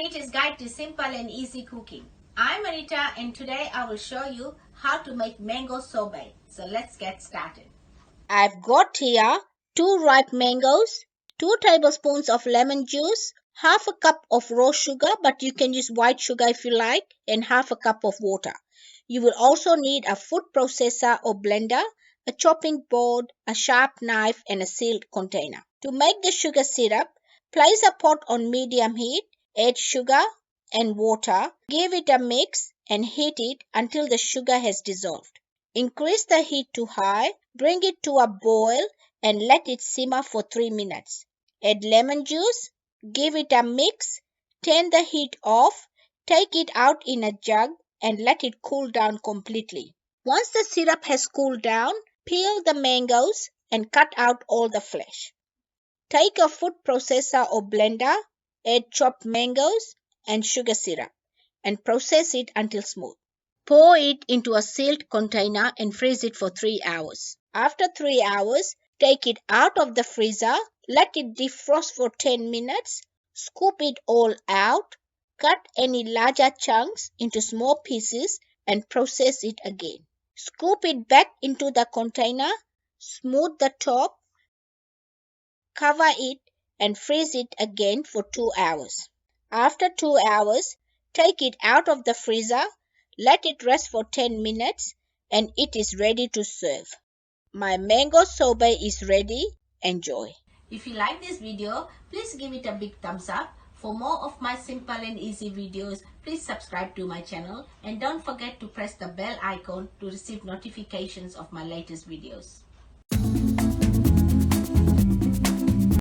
Anita's Guide to Simple and Easy Cooking. I'm Anita and today I will show you how to make mango sorbet. So let's get started. I've got here 2 ripe mangoes, 2 tablespoons of lemon juice, half a cup of raw sugar, but you can use white sugar if you like, and half a cup of water. You will also need a food processor or blender, a chopping board, a sharp knife, and a sealed container. To make the sugar syrup, place a pot on medium heat, add sugar and water, give it a mix and heat it until the sugar has dissolved. Increase the heat to high, bring it to a boil and let it simmer for 3 minutes. Add lemon juice, give it a mix, turn the heat off, take it out in a jug and let it cool down completely. Once the syrup has cooled down, peel the mangoes and cut out all the flesh. Take a food processor or blender, add chopped mangoes and sugar syrup and process it until smooth. Pour it into a sealed container and freeze it for 3 hours. After 3 hours, take it out of the freezer, let it defrost for 10 minutes, scoop it all out, cut any larger chunks into small pieces and process it again. Scoop it back into the container, smooth the top, cover it and freeze it again for 2 hours. After 2 hours, take it out of the freezer, let it rest for 10 minutes and it is ready to serve. My mango sorbet is ready. Enjoy. If you like this video, please give it a big thumbs up. For more of my simple and easy videos, please subscribe to my channel and don't forget to press the bell icon to receive notifications of my latest videos.